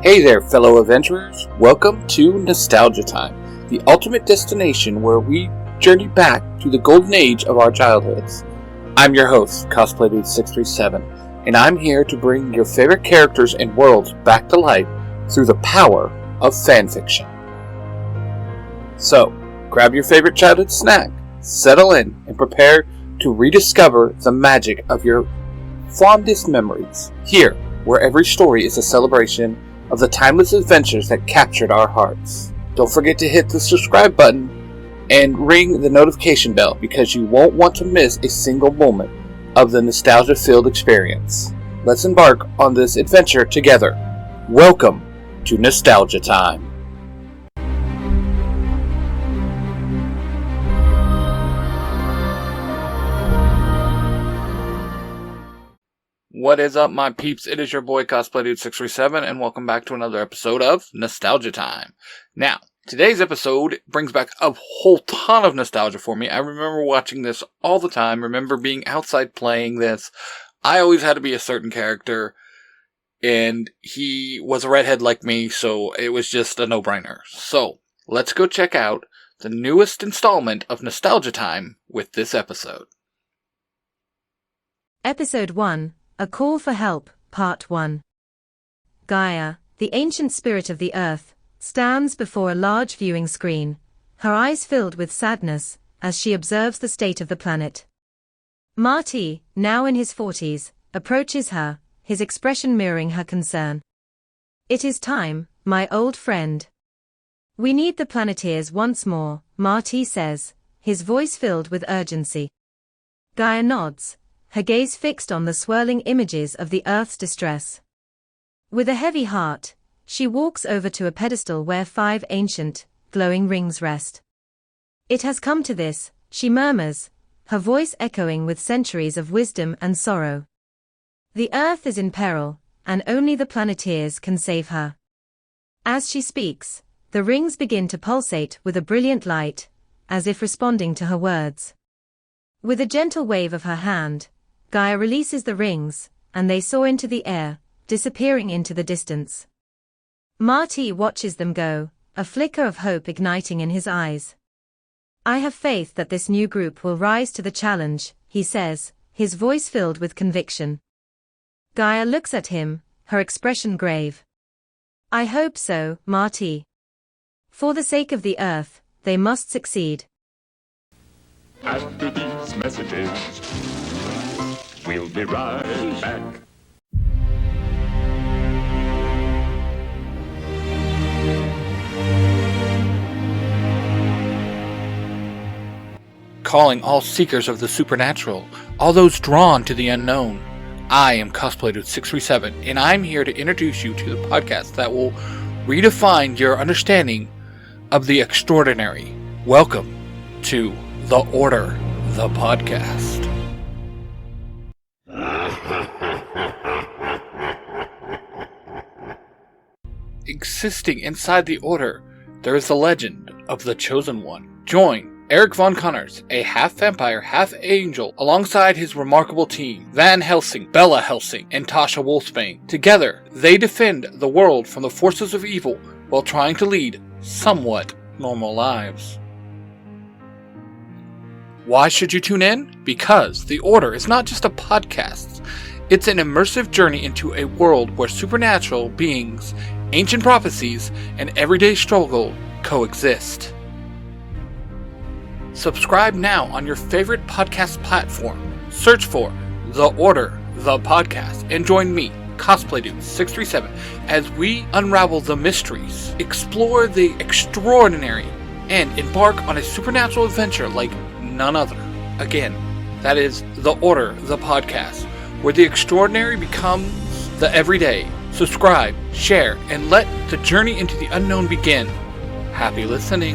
Hey there, fellow adventurers. Welcome to Nostalgia Time, the ultimate destination where we journey back to the golden age of our childhoods. I'm your host, Cosplay Dude 637, and I'm here to bring your favorite characters and worlds back to life through the power of fanfiction. So, grab your favorite childhood snack, settle in, and prepare to rediscover the magic of your fondest memories. Here, where every story is a celebration of the timeless adventures that captured our hearts. Don't forget to hit the subscribe button and ring the notification bell because you won't want to miss a single moment of the nostalgia-filled experience. Let's embark on this adventure together. Welcome to Nostalgia Time. What is up, my peeps? It is your boy Cosplay Dude 637, and welcome back to another episode of Nostalgia Time. Now, today's episode brings back a whole ton of nostalgia for me. I remember watching this all the time, remember being outside playing this. I always had to be a certain character, and he was a redhead like me, so it was just a no-brainer. So, let's go check out the newest installment of Nostalgia Time with this episode. Episode 1, A Call for Help, Part 1. Gaia, the ancient spirit of the earth, stands before a large viewing screen, her eyes filled with sadness, as she observes the state of the planet. Marty, now in his 40s, approaches her, his expression mirroring her concern. "It is time, my old friend. We need the Planeteers once more," Marty says, his voice filled with urgency. Gaia nods, her gaze fixed on the swirling images of the Earth's distress. With a heavy heart, she walks over to a pedestal where 5 ancient, glowing rings rest. "It has come to this," she murmurs, her voice echoing with centuries of wisdom and sorrow. "The Earth is in peril, and only the Planeteers can save her." As she speaks, the rings begin to pulsate with a brilliant light, as if responding to her words. With a gentle wave of her hand, Gaia releases the rings, and they soar into the air, disappearing into the distance. Marty watches them go, a flicker of hope igniting in his eyes. "I have faith that this new group will rise to the challenge," he says, his voice filled with conviction. Gaia looks at him, her expression grave. "I hope so, Marty. For the sake of the Earth, they must succeed." After these messages, we'll be right back. Calling all seekers of the supernatural, all those drawn to the unknown. I am Cosplay Dude 637, and I'm here to introduce you to the podcast that will redefine your understanding of the extraordinary. Welcome to The Order, the podcast. Existing inside the Order, there is the legend of the Chosen One. Join Eric Von Connors, a half-vampire, half-angel, alongside his remarkable team, Van Helsing, Bella Helsing, and Tasha Wolfsbane. Together, they defend the world from the forces of evil while trying to lead somewhat normal lives. Why should you tune in? Because The Order is not just a podcast. It's an immersive journey into a world where supernatural beings, ancient prophecies, and everyday struggle coexist. Subscribe now on your favorite podcast platform. Search for The Order, the podcast, and join me, Cosplay Dude 637, as we unravel the mysteries, explore the extraordinary, and embark on a supernatural adventure like none other. Again, that is The Order, the podcast, where the extraordinary becomes the everyday. Subscribe, share, and let the journey into the unknown begin. Happy listening.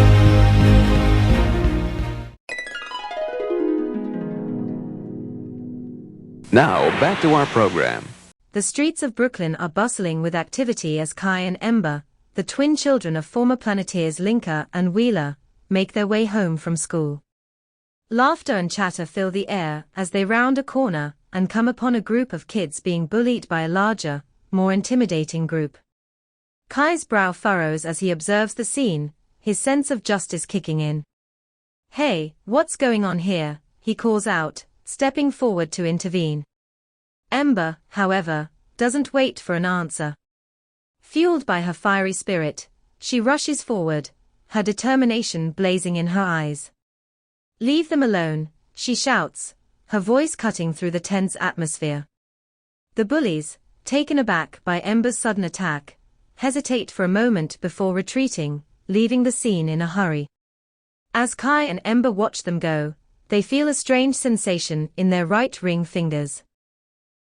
Now, back to our program. The streets of Brooklyn are bustling with activity as Kai and Ember, the twin children of former Planeteers Linker and Wheeler, make their way home from school. Laughter and chatter fill the air as they round a corner and come upon a group of kids being bullied by a larger, more intimidating group. Kai's brow furrows as he observes the scene, his sense of justice kicking in. "Hey, what's going on here?" he calls out, stepping forward to intervene. Ember, however, doesn't wait for an answer. Fueled by her fiery spirit, she rushes forward, her determination blazing in her eyes. "Leave them alone," she shouts, her voice cutting through the tense atmosphere. The bullies, taken aback by Ember's sudden attack, hesitate for a moment before retreating, leaving the scene in a hurry. As Kai and Ember watch them go, they feel a strange sensation in their right ring fingers.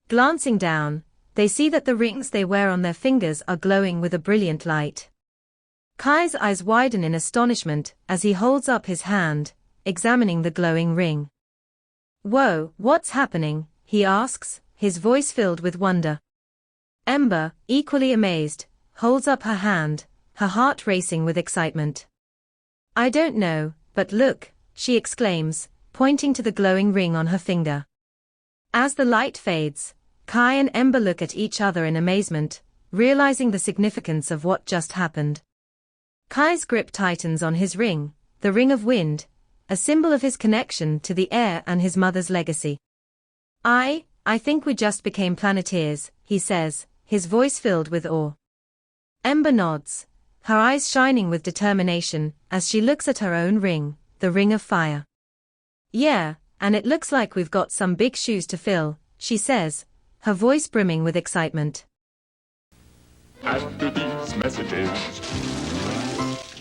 Glancing down, they see that the rings they wear on their fingers are glowing with a brilliant light. Kai's eyes widen in astonishment as he holds up his hand, examining the glowing ring. "Whoa, what's happening?" he asks, his voice filled with wonder. Ember, equally amazed, holds up her hand, her heart racing with excitement. "I don't know, but look," she exclaims, pointing to the glowing ring on her finger. As the light fades, Kai and Ember look at each other in amazement, realizing the significance of what just happened. Kai's grip tightens on his ring, the Ring of Wind, a symbol of his connection to the air and his mother's legacy. I think we just became Planeteers," he says, his voice filled with awe. Ember nods, her eyes shining with determination as she looks at her own ring, the Ring of Fire. "Yeah, and it looks like we've got some big shoes to fill," she says, her voice brimming with excitement. After these messages,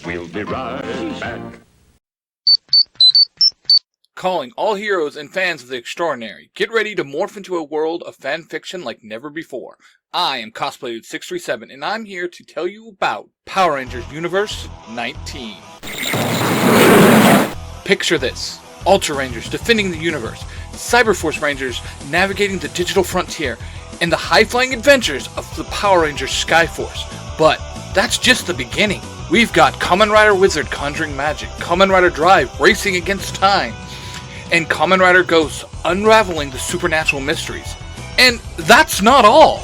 we'll be right back. Calling all heroes and fans of the extraordinary, get ready to morph into a world of fan fiction like never before. I am CosplayDude637, and I'm here to tell you about Power Rangers Universe 19. Picture this: Ultra Rangers defending the universe, Cyberforce Rangers navigating the digital frontier, and the high-flying adventures of the Power Rangers Skyforce. But that's just the beginning. We've got Kamen Rider Wizard conjuring magic, Kamen Rider Drive racing against time, and Kamen Rider Ghost unraveling the supernatural mysteries. And that's not all!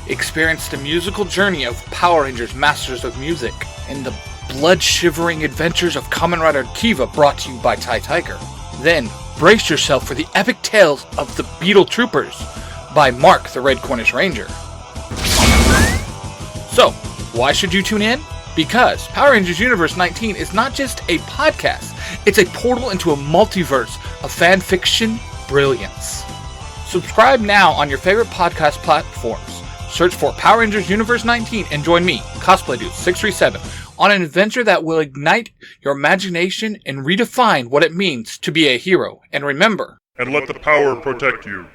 Experience the musical journey of Power Rangers Masters of Music and the blood-shivering adventures of Kamen Rider Kiva, brought to you by Tai Tiger. Then brace yourself for the epic tales of the Beetle Troopers by Mark the Red Cornish Ranger. So, why should you tune in? Because Power Rangers Universe 19 is not just a podcast, it's a portal into a multiverse of fan fiction brilliance. Subscribe now on your favorite podcast platforms. Search for Power Rangers Universe 19 and join me, CosplayDude637, on an adventure that will ignite your imagination and redefine what it means to be a hero. And remember, and let the power protect you.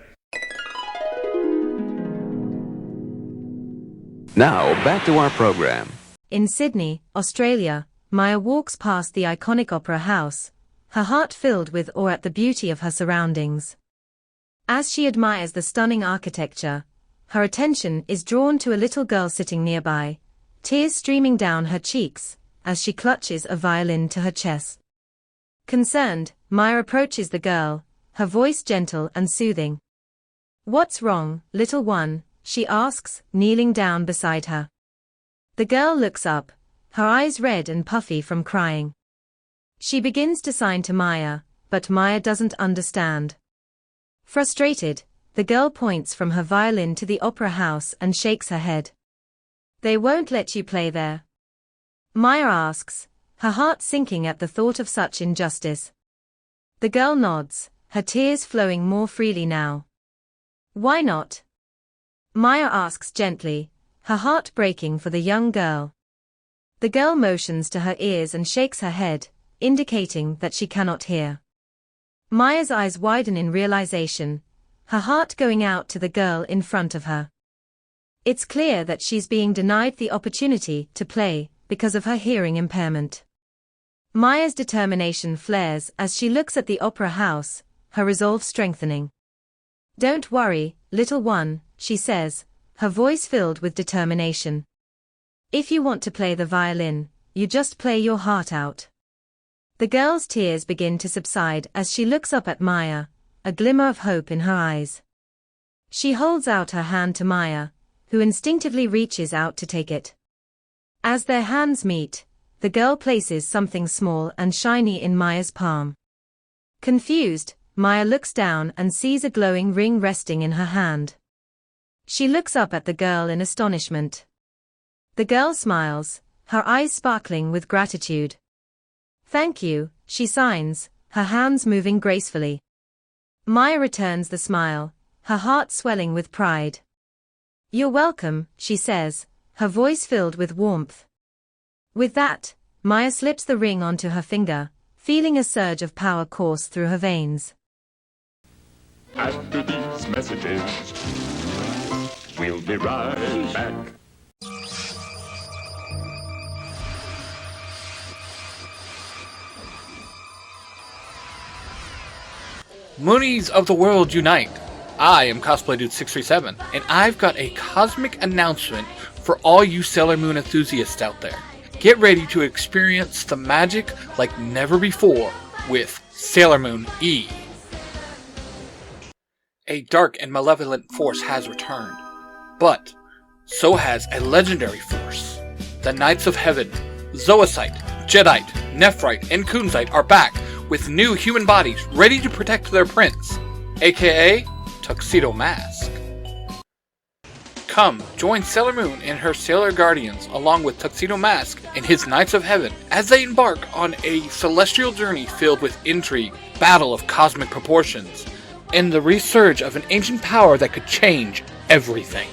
Now, back to our program. In Sydney, Australia, Maya walks past the iconic Opera House, her heart filled with awe at the beauty of her surroundings. As she admires the stunning architecture, her attention is drawn to a little girl sitting nearby, tears streaming down her cheeks as she clutches a violin to her chest. Concerned, Maya approaches the girl, her voice gentle and soothing. "What's wrong, little one?" she asks, kneeling down beside her. The girl looks up, her eyes red and puffy from crying. She begins to sign to Maya, but Maya doesn't understand. Frustrated, the girl points from her violin to the opera house and shakes her head. "They won't let you play there?" Maya asks, her heart sinking at the thought of such injustice. The girl nods, her tears flowing more freely now. "Why not?" Maya asks gently, her heart breaking for the young girl. The girl motions to her ears and shakes her head, indicating that she cannot hear. Maya's eyes widen in realization, her heart going out to the girl in front of her. It's clear that she's being denied the opportunity to play because of her hearing impairment. Maya's determination flares as she looks at the opera house, her resolve strengthening. "Don't worry, little one," she says, her voice filled with determination. "If you want to play the violin, you just play your heart out." The girl's tears begin to subside as she looks up at Maya, a glimmer of hope in her eyes. She holds out her hand to Maya, who instinctively reaches out to take it. As their hands meet, the girl places something small and shiny in Maya's palm. Confused, Maya looks down and sees a glowing ring resting in her hand. She looks up at the girl in astonishment. The girl smiles, her eyes sparkling with gratitude. "Thank you," she signs, her hands moving gracefully. Maya returns the smile, her heart swelling with pride. "You're welcome," she says, her voice filled with warmth. With that, Maya slips the ring onto her finger, feeling a surge of power course through her veins. After these messages, we'll be right back. Moonies of the world unite! I am Cosplay Dude 637, and I've got a cosmic announcement for all you Sailor Moon enthusiasts out there. Get ready to experience the magic like never before with Sailor Moon E. A dark and malevolent force has returned, but so has a legendary force. The Knights of Heaven, Zoisite, Jedi, Nephrite, and Kunzite are back with new human bodies ready to protect their prince, aka Tuxedo Mask. Come, join Sailor Moon and her Sailor Guardians along with Tuxedo Mask and his Knights of Heaven as they embark on a celestial journey filled with intrigue, battle of cosmic proportions, and the resurge of an ancient power that could change everything.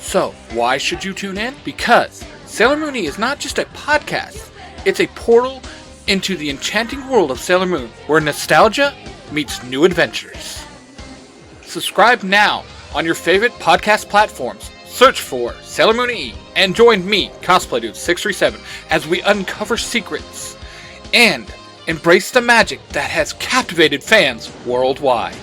So, why should you tune in? Because Sailor Moon E is not just a podcast, it's a portal into the enchanting world of Sailor Moon, where nostalgia meets new adventures. Subscribe now on your favorite podcast platforms. Search for Sailor Moon E and join me, Cosplay Dude 637, as we uncover secrets and embrace the magic that has captivated fans worldwide.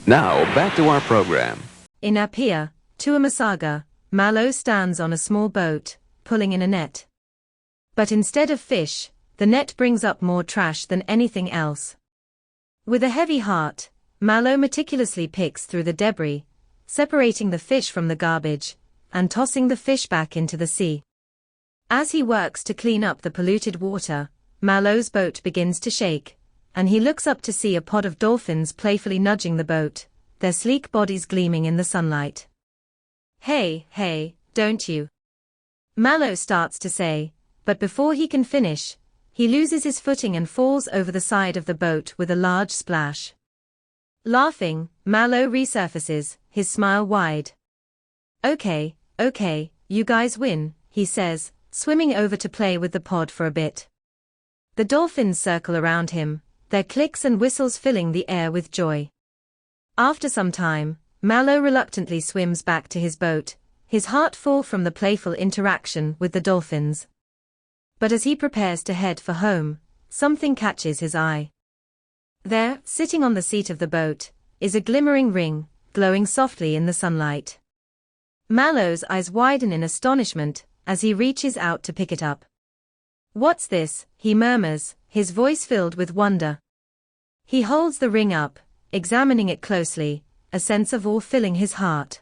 Now, back to our program. In Apia, Tuamasaga, Mallow stands on a small boat, pulling in a net. But instead of fish, the net brings up more trash than anything else. With a heavy heart, Mallow meticulously picks through the debris, separating the fish from the garbage, and tossing the fish back into the sea. As he works to clean up the polluted water, Mallow's boat begins to shake, and he looks up to see a pod of dolphins playfully nudging the boat, their sleek bodies gleaming in the sunlight. Hey, don't you?" Mallow starts to say, but before he can finish, he loses his footing and falls over the side of the boat with a large splash. Laughing, Mallow resurfaces, his smile wide. Okay, you guys win," he says, swimming over to play with the pod for a bit. The dolphins circle around him, their clicks and whistles filling the air with joy. After some time, Mallow reluctantly swims back to his boat, his heart full from the playful interaction with the dolphins. But as he prepares to head for home, something catches his eye. There, sitting on the seat of the boat, is a glimmering ring, glowing softly in the sunlight. Mallow's eyes widen in astonishment as he reaches out to pick it up. "What's this?" he murmurs, his voice filled with wonder. He holds the ring up, examining it closely, a sense of awe filling his heart.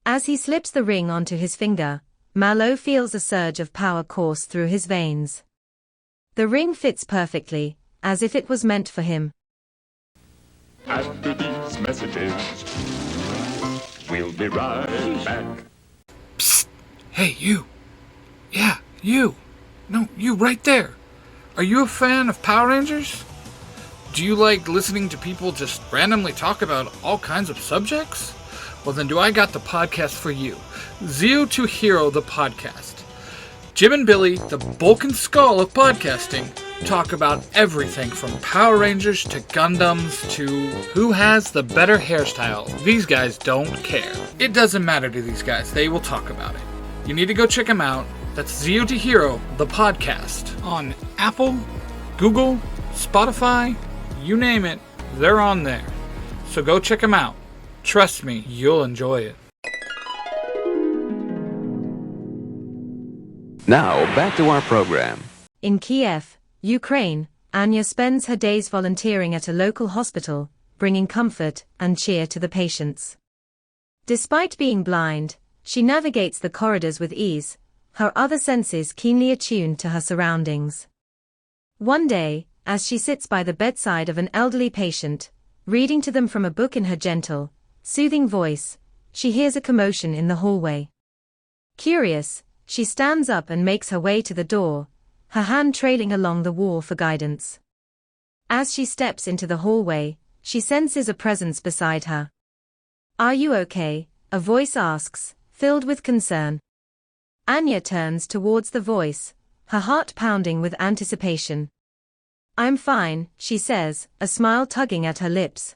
As he slips the ring onto his finger, Mallow feels a surge of power course through his veins. The ring fits perfectly, as if it was meant for him. After these messages, we'll be right back. Psst! Hey, you! Yeah, you! No, you right there! Are you a fan of Power Rangers? Do you like listening to people just randomly talk about all kinds of subjects? Well then I got the podcast for you. Zero to Hero the podcast. Jim and Billy, the bulk and skull of podcasting, talk about everything from Power Rangers to Gundams to who has the better hairstyle. These guys don't care. It doesn't matter to these guys, they will talk about it. You need to go check them out. That's Zero to Hero, the podcast. On Apple, Google, Spotify, you name it, they're on there. So go check them out. Trust me, you'll enjoy it. Now, back to our program. In Kiev, Ukraine, Anya spends her days volunteering at a local hospital, bringing comfort and cheer to the patients. Despite being blind, she navigates the corridors with ease, her other senses keenly attuned to her surroundings. One day, as she sits by the bedside of an elderly patient, reading to them from a book in her gentle, soothing voice, she hears a commotion in the hallway. Curious, she stands up and makes her way to the door, her hand trailing along the wall for guidance. As she steps into the hallway, she senses a presence beside her. "Are you okay?" a voice asks, filled with concern. Anya turns towards the voice, her heart pounding with anticipation. "I'm fine," she says, a smile tugging at her lips.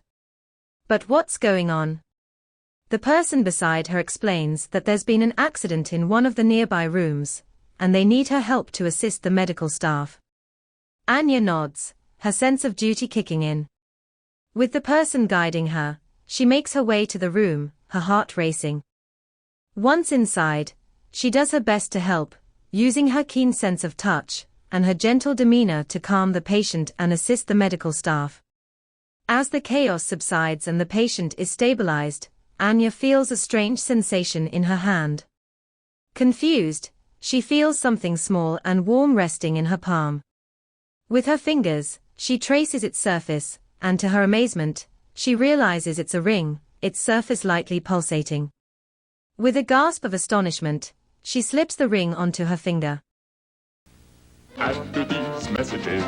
"But what's going on?" The person beside her explains that there's been an accident in one of the nearby rooms, and they need her help to assist the medical staff. Anya nods, her sense of duty kicking in. With the person guiding her, she makes her way to the room, her heart racing. Once inside, she does her best to help, using her keen sense of touch and her gentle demeanor to calm the patient and assist the medical staff. As the chaos subsides and the patient is stabilized, Anya feels a strange sensation in her hand. Confused, she feels something small and warm resting in her palm. With her fingers, she traces its surface, and to her amazement, she realizes it's a ring, its surface lightly pulsating. With a gasp of astonishment, she slips the ring onto her finger. After these messages,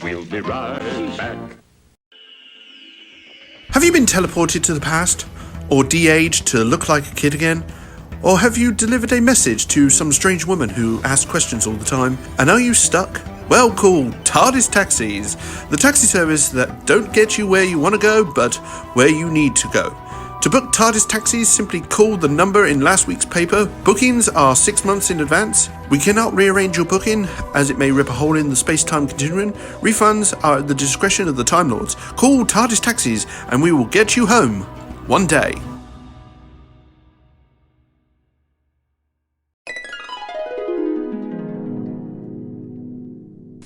we'll be right back. Have you been teleported to the past? Or de-aged to look like a kid again? Or have you delivered a message to some strange woman who asks questions all the time? And are you stuck? Well, call TARDIS Taxis, the taxi service that don't get you where you want to go, but where you need to go. To book TARDIS Taxis, simply call the number in last week's paper. Bookings are 6 months in advance. We cannot rearrange your booking, as it may rip a hole in the space-time continuum. Refunds are at the discretion of the Time Lords. Call TARDIS Taxis, and we will get you home. One day.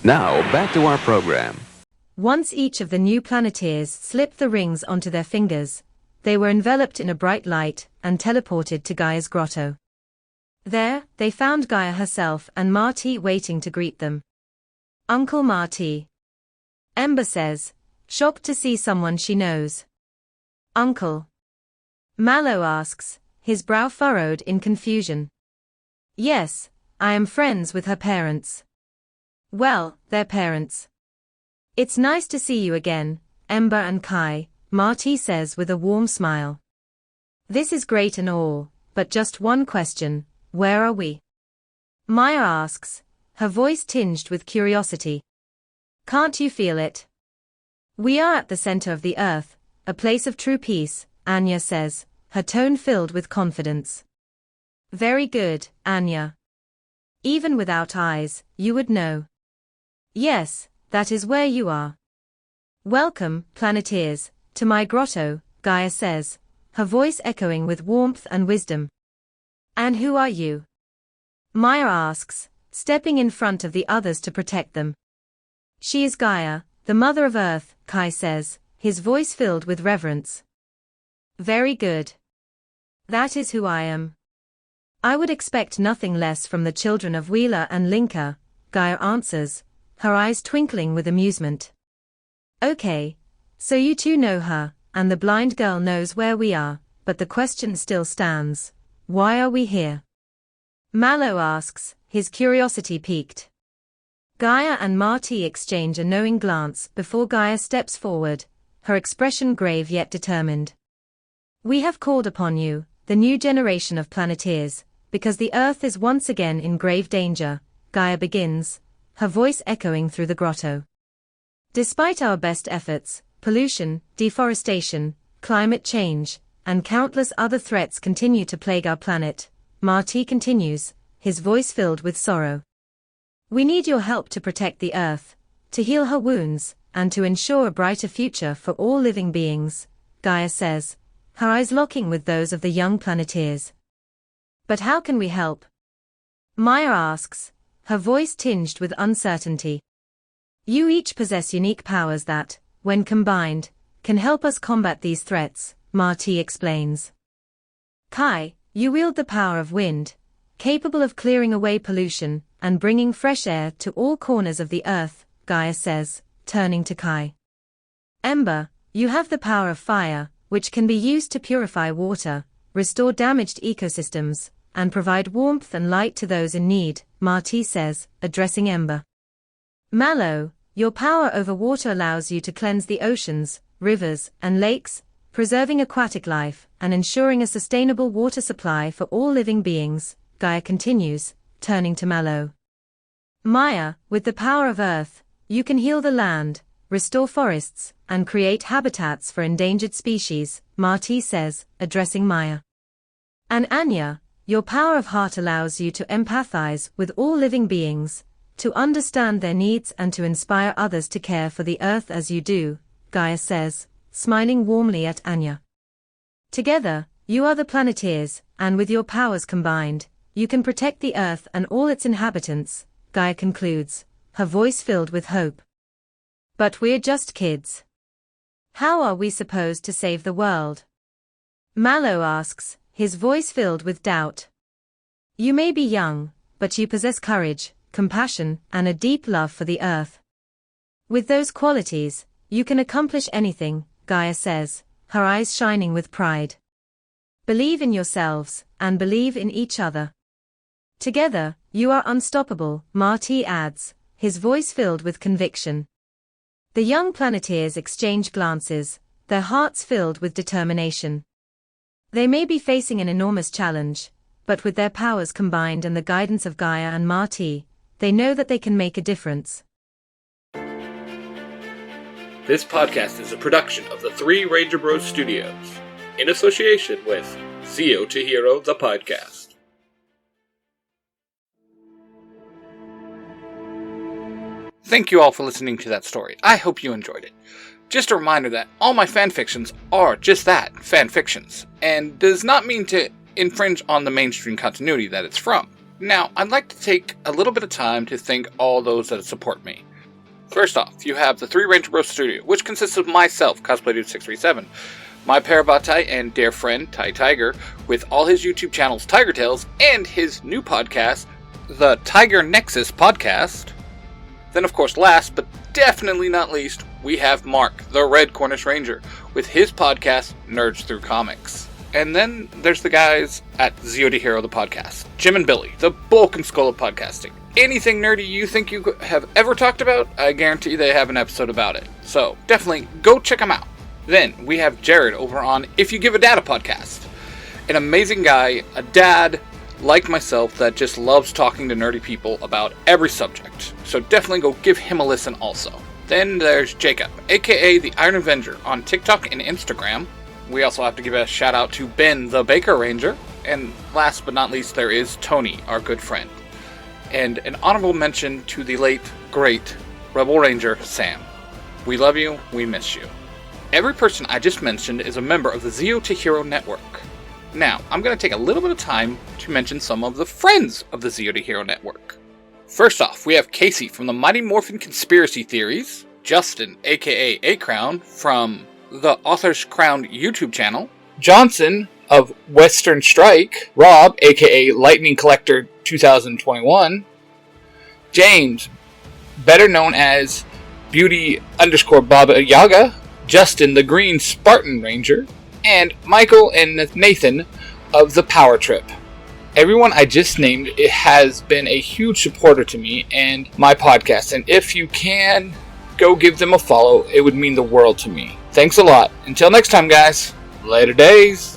Now, back to our program. Once each of the new Planeteers slipped the rings onto their fingers, they were enveloped in a bright light and teleported to Gaia's grotto. There, they found Gaia herself and Marty waiting to greet them. "Uncle Marty," Ember says, shocked to see someone she knows. "Uncle?" Mallow asks, his brow furrowed in confusion. "Yes, I am friends with her parents." "Well, their parents." "It's nice to see you again, Ember and Kai," Marty says with a warm smile. "This is great and all, but just one question, where are we?" Maya asks, her voice tinged with curiosity. "Can't you feel it?" "We are at the center of the earth, a place of true peace," Anya says, her tone filled with confidence. "Very good, Anya. Even without eyes, you would know." "Yes, that is where you are." "Welcome, Planeteers, to my grotto," Gaia says, her voice echoing with warmth and wisdom. "And who are you?" Maya asks, stepping in front of the others to protect them. "She is Gaia, the Mother of Earth," Kai says, his voice filled with reverence. "Very good. That is who I am." "I would expect nothing less from the children of Wheeler and Linka," Gaia answers, her eyes twinkling with amusement. "Okay, so you two know her, and the blind girl knows where we are, but the question still stands. Why are we here?" Mallow asks, his curiosity piqued. Gaia and Marty exchange a knowing glance before Gaia steps forward, her expression grave yet determined. "We have called upon you, the new generation of Planeteers, because the Earth is once again in grave danger," Gaia begins, her voice echoing through the grotto. "Despite our best efforts, pollution, deforestation, climate change, and countless other threats continue to plague our planet," Marty continues, his voice filled with sorrow. "We need your help to protect the Earth, to heal her wounds, and to ensure a brighter future for all living beings," Gaia says, her eyes locking with those of the young Planeteers. "But how can we help?" Maya asks, her voice tinged with uncertainty. You each possess unique powers that, when combined, can help us combat these threats, Marty explains. Kai, you wield the power of wind, capable of clearing away pollution and bringing fresh air to all corners of the earth, Gaia says, turning to Kai. Ember, you have the power of fire, which can be used to purify water, restore damaged ecosystems, and provide warmth and light to those in need, Marty says, addressing Ember. Mallow, your power over water allows you to cleanse the oceans, rivers, and lakes, preserving aquatic life and ensuring a sustainable water supply for all living beings, Gaia continues, turning to Mallow. Maya, with the power of earth, you can heal the land, restore forests, and create habitats for endangered species, Marty says, addressing Maya. And Anya, your power of heart allows you to empathize with all living beings, to understand their needs and to inspire others to care for the earth as you do, Gaia says, smiling warmly at Anya. Together, you are the Planeteers, and with your powers combined, you can protect the earth and all its inhabitants, Gaia concludes, her voice filled with hope. But we're just kids. How are we supposed to save the world? Mallow asks, his voice filled with doubt. You may be young, but you possess courage, compassion, and a deep love for the earth. With those qualities, you can accomplish anything, Gaia says, her eyes shining with pride. Believe in yourselves, and believe in each other. Together, you are unstoppable, Marty adds, his voice filled with conviction. The young Planeteers exchange glances, their hearts filled with determination. They may be facing an enormous challenge, but with their powers combined and the guidance of Gaia and Marty, they know that they can make a difference. This podcast is a production of the Three Ranger Bros Studios, in association with Zio to Hero the Podcast. Thank you all for listening to that story. I hope you enjoyed it. Just a reminder that all my fanfictions are just that, fanfictions, and does not mean to infringe on the mainstream continuity that it's from. Now, I'd like to take a little bit of time to thank all those that support me. First off, you have the Three Ranger Bros Studio, which consists of myself, CosplayDude637, my Parabatai and dear friend, Ty Tiger, with all his YouTube channels, Tiger Tales, and his new podcast, the Tiger Nexus Podcast. Then, of course, last but definitely not least, we have Mark, the Red Cornish Ranger, with his podcast, Nerds Through Comics. And then there's the guys at Zio to Hero the Podcast, Jim and Billy, the bulk and skull of podcasting. Anything nerdy you think you have ever talked about, I guarantee they have an episode about it. So, definitely go check them out. Then, we have Jared over on If You Give a Dad a Podcast. An amazing guy, a dad, like myself, that just loves talking to nerdy people about every subject. So definitely go give him a listen also. Then there's Jacob, aka the Iron Avenger, on TikTok and Instagram. We also have to give a shout out to Ben, the Baker Ranger. And last but not least, there is Tony, our good friend. And an honorable mention to the late, great Rebel Ranger, Sam. We love you, we miss you. Every person I just mentioned is a member of the Zio to Hero Network. Now, I'm going to take a little bit of time to mention some of the friends of the Zio to Hero Network. First off, we have Casey from the Mighty Morphin Conspiracy Theories, Justin, aka A-Crown, from the Author's Crown YouTube channel, Johnson of Western Strike, Rob, aka Lightning Collector 2021, James, better known as Beauty_Baba Yaga, Justin the Green Spartan Ranger, and Michael and Nathan of The Power Trip. Everyone I just named, it has been a huge supporter to me and my podcast, and if you can, go give them a follow. It would mean the world to me. Thanks a lot. Until next time, guys. Later days.